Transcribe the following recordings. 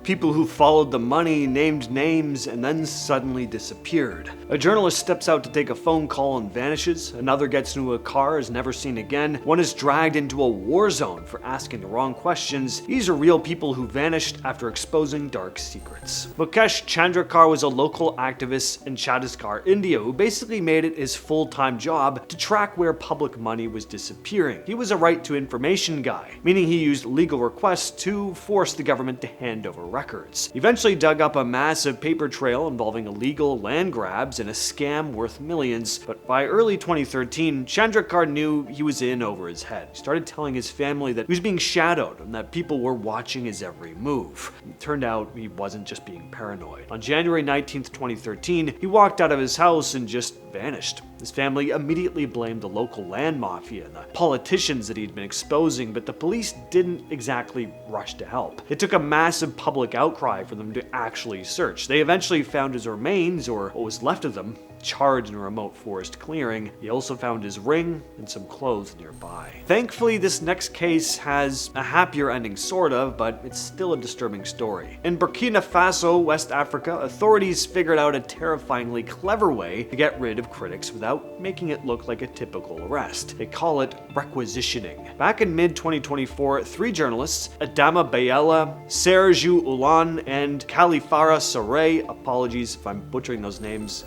People who followed the money, named names, and then suddenly disappeared. A journalist steps out to take a phone call and vanishes. Another gets into a car, is never seen again. One is dragged into a war zone for asking the wrong questions. These are real people who vanished after exposing dark secrets. Mukesh Chandrakar was a local activist in Chhattisgarh, India, who basically made it his full-time job to track where public money was disappearing. He was a right to information guy, meaning he used legal requests to force the government to hand over records. He eventually dug up a massive paper trail involving illegal land grabs and a scam worth millions, but by early 2013, Chandrakar knew he was in over his head. He started telling his family that he was being shadowed and that people were watching his every move. It turned out he wasn't just being paranoid. On January 19th, 2013, he walked out of his house and just vanished. His family immediately blamed the local land mafia and the politicians that he'd been exposing, but the police didn't exactly rush to help. It took a massive public outcry for them to actually search. They eventually found his remains, or what was left of them, charred in a remote forest clearing. He also found his ring and some clothes nearby. Thankfully, this next case has a happier ending sort of, but it's still a disturbing story. In Burkina Faso, West Africa, authorities figured out a terrifyingly clever way to get rid of critics without making it look like a typical arrest. They call it requisitioning. Back in mid-2024, 3 journalists, Adama Bayala, Sergio Ulan, and Kalifara Saray, apologies if I'm butchering those names,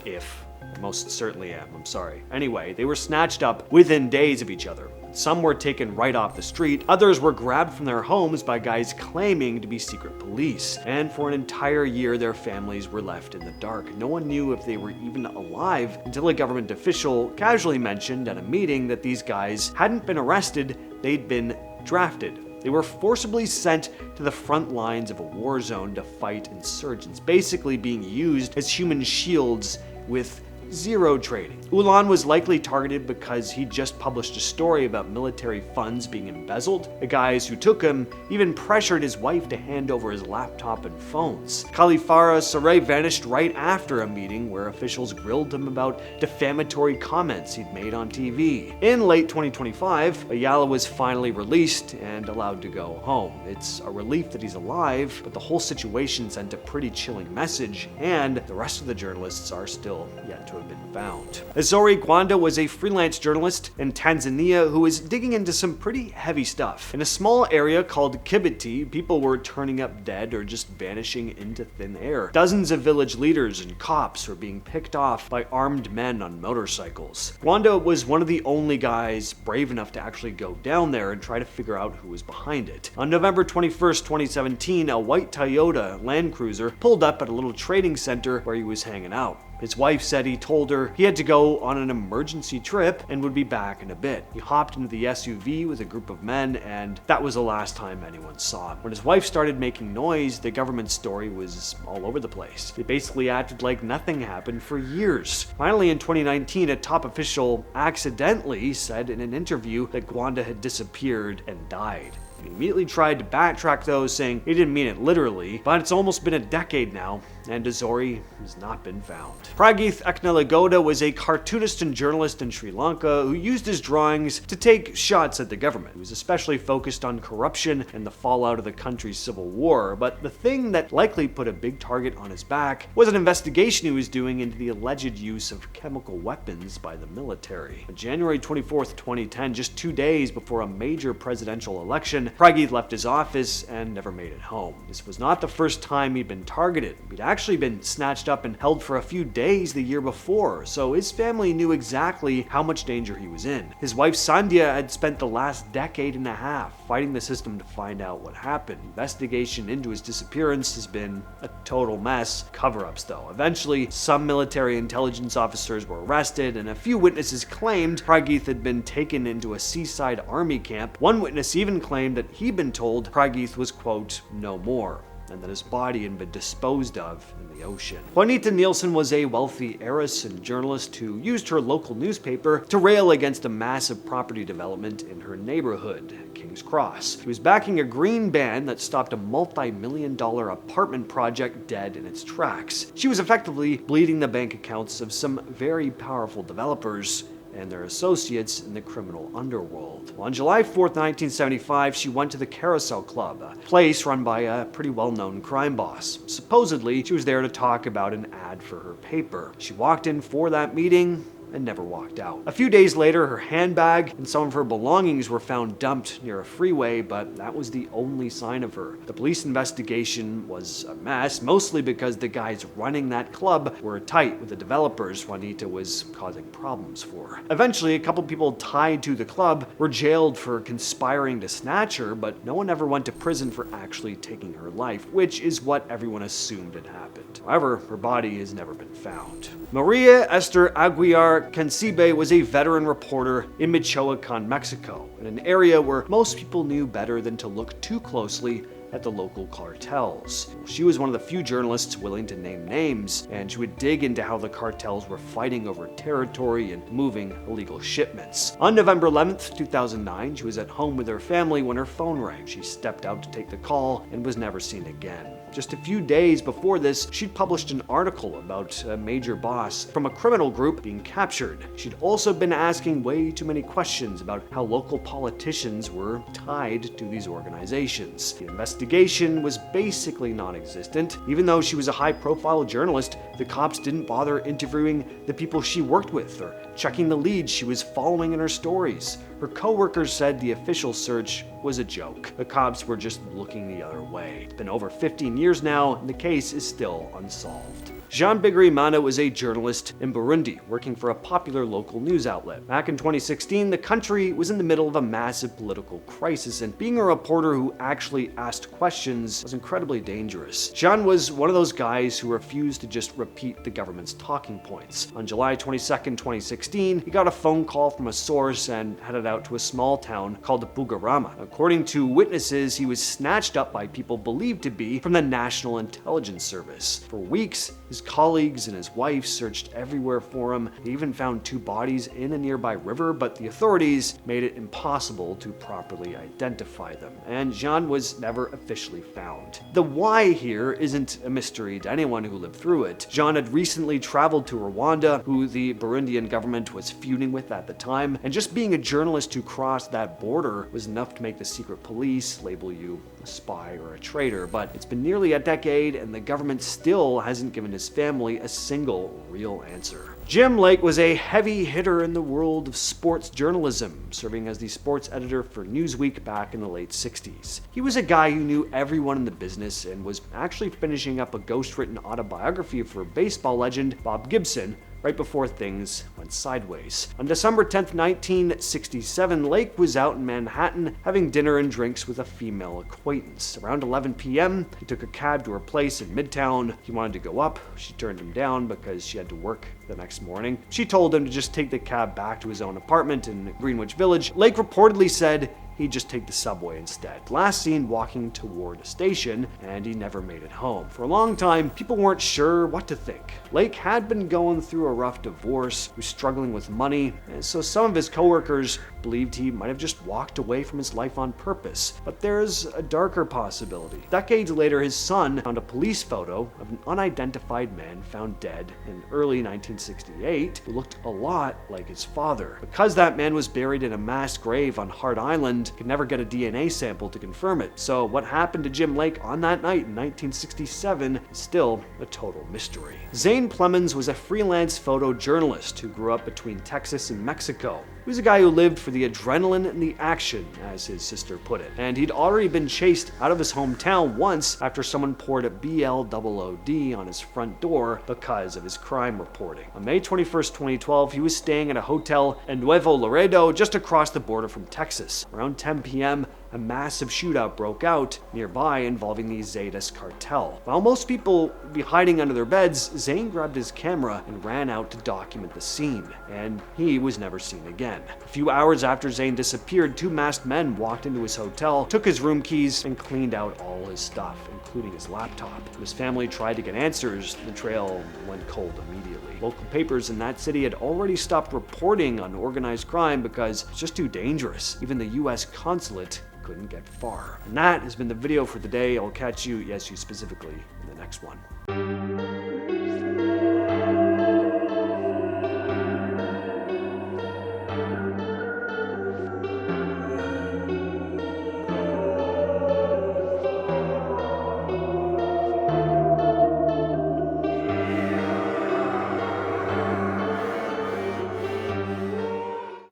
most certainly am, I'm sorry. Anyway, they were snatched up within days of each other. Some were taken right off the street, others were grabbed from their homes by guys claiming to be secret police. And for an entire year, their families were left in the dark. No one knew if they were even alive until a government official casually mentioned at a meeting that these guys hadn't been arrested, they'd been drafted. They were forcibly sent to the front lines of a war zone to fight insurgents, basically being used as human shields with zero training. Ulan was likely targeted because he just published a story about military funds being embezzled. The guys who took him even pressured his wife to hand over his laptop and phones. Kalifara Saray vanished right after a meeting where officials grilled him about defamatory comments he'd made on TV. In late 2025, Bayala was finally released and allowed to go home. It's a relief that he's alive, but the whole situation sent a pretty chilling message, and the rest of the journalists are still yet to have been found. Azory Gwanda was a freelance journalist in Tanzania who was digging into some pretty heavy stuff. In a small area called Kibiti, people were turning up dead or just vanishing into thin air. Dozens of village leaders and cops were being picked off by armed men on motorcycles. Gwanda was one of the only guys brave enough to actually go down there and try to figure out who was behind it. On November 21st, 2017, a white Toyota Land Cruiser pulled up at a little trading center where he was hanging out. His wife said he told her he had to go on an emergency trip and would be back in a bit. He hopped into the SUV with a group of men, and that was the last time anyone saw him. When his wife started making noise, the government story was all over the place. They basically acted like nothing happened for years. Finally, in 2019, a top official accidentally said in an interview that Gwanda had disappeared and died. He immediately tried to backtrack though, saying he didn't mean it literally, but it's almost been a decade now, and Azory has not been found. Prageeth Eknaligoda was a cartoonist and journalist in Sri Lanka who used his drawings to take shots at the government. He was especially focused on corruption and the fallout of the country's civil war, but the thing that likely put a big target on his back was an investigation he was doing into the alleged use of chemical weapons by the military. On January 24th, 2010, just 2 days before a major presidential election, Prageeth left his office and never made it home. This was not the first time he'd been targeted. He'd actually been snatched up and held for a few days the year before, so his family knew exactly how much danger he was in. His wife Sandhya had spent the last decade and a half fighting the system to find out what happened. Investigation into his disappearance has been a total mess. Cover-ups though. Eventually, some military intelligence officers were arrested, and a few witnesses claimed Prageeth had been taken into a seaside army camp. One witness even claimed that he'd been told Prageeth was, quote, no more, and that his body had been disposed of in the ocean. Juanita Nielsen was a wealthy heiress and journalist who used her local newspaper to rail against a massive property development in her neighborhood, King's Cross. She was backing a green ban that stopped a multi-million-dollar apartment project dead in its tracks. She was effectively bleeding the bank accounts of some very powerful developers and their associates in the criminal underworld. Well, on July 4th, 1975, she went to the Carousel Club, a place run by a pretty well-known crime boss. Supposedly, she was there to talk about an ad for her paper. She walked in for that meeting and never walked out. A few days later, her handbag and some of her belongings were found dumped near a freeway, but that was the only sign of her. The police investigation was a mess, mostly because the guys running that club were tight with the developers Juanita was causing problems for. Eventually, a couple people tied to the club were jailed for conspiring to snatch her, but no one ever went to prison for actually taking her life, which is what everyone assumed had happened. However, her body has never been found. María Esther Aguilar Cansimbe was a veteran reporter in Michoacan, Mexico, in an area where most people knew better than to look too closely at the local cartels. She was one of the few journalists willing to name names, and she would dig into how the cartels were fighting over territory and moving illegal shipments. On November 11th, 2009, she was at home with her family when her phone rang. She stepped out to take the call and was never seen again. Just a few days before this, she'd published an article about a major boss from a criminal group being captured. She'd also been asking way too many questions about how local politicians were tied to these organizations. The investigation was basically non-existent. Even though she was a high-profile journalist, the cops didn't bother interviewing the people she worked with or checking the leads she was following in her stories. Her co-workers said the official search was a joke. The cops were just looking the other way. It's been over 15 years now, and the case is still unsolved. Bigirimana was a journalist in Burundi, working for a popular local news outlet. Back in 2016, the country was in the middle of a massive political crisis, and being a reporter who actually asked questions was incredibly dangerous. Jean was one of those guys who refused to just repeat the government's talking points. On July 22nd, 2016, he got a phone call from a source and headed out to a small town called Bigirimana. According to witnesses, he was snatched up by people believed to be from the National Intelligence Service. For weeks, his colleagues and his wife searched everywhere for him. They even found 2 bodies in a nearby river, but the authorities made it impossible to properly identify them, and Jean was never officially found. The why here isn't a mystery to anyone who lived through it. Jean had recently traveled to Rwanda, who the Burundian government was feuding with at the time, and just being a journalist who crossed that border was enough to make the secret police label you a spy or a traitor. But it's been nearly a decade, and the government still hasn't given his family a single real answer. Jim Lake was a heavy hitter in the world of sports journalism, serving as the sports editor for Newsweek back in the late 60s. He was a guy who knew everyone in the business and was actually finishing up a ghost-written autobiography for baseball legend Bob Gibson right before things went sideways. On December 10th, 1967, Lake was out in Manhattan having dinner and drinks with a female acquaintance. Around 11 p.m., he took a cab to her place in Midtown. He wanted to go up. She turned him down because she had to work the next morning. She told him to just take the cab back to his own apartment in Greenwich Village. Lake reportedly said he'd just take the subway instead. Last seen walking toward a station, and he never made it home. For a long time, people weren't sure what to think. Lake had been going through a rough divorce, he was struggling with money, and so some of his coworkers believed he might have just walked away from his life on purpose. But there's a darker possibility. Decades later, his son found a police photo of an unidentified man found dead in early 1968 who looked a lot like his father. Because that man was buried in a mass grave on Hart Island, could never get a DNA sample to confirm it. So what happened to Jim Lake on that night in 1967 is still a total mystery. Zane Plemmons was a freelance photojournalist who grew up between Texas and Mexico. He was a guy who lived for the adrenaline and the action, as his sister put it. And he'd already been chased out of his hometown once after someone poured a BLOOD on his front door because of his crime reporting. On May 21st, 2012, he was staying at a hotel in Nuevo Laredo, just across the border from Texas. Around 10 p.m., a massive shootout broke out nearby involving the Zetas cartel. While most people would be hiding under their beds, Zane grabbed his camera and ran out to document the scene, and he was never seen again. A few hours after Zane disappeared, 2 masked men walked into his hotel, took his room keys, and cleaned out all his stuff, including his laptop. When his family tried to get answers, the trail went cold immediately. Local papers in that city had already stopped reporting on organized crime because it's just too dangerous. Even the US consulate couldn't get far. And that has been the video for today. I'll catch you, yes, you specifically, in the next one.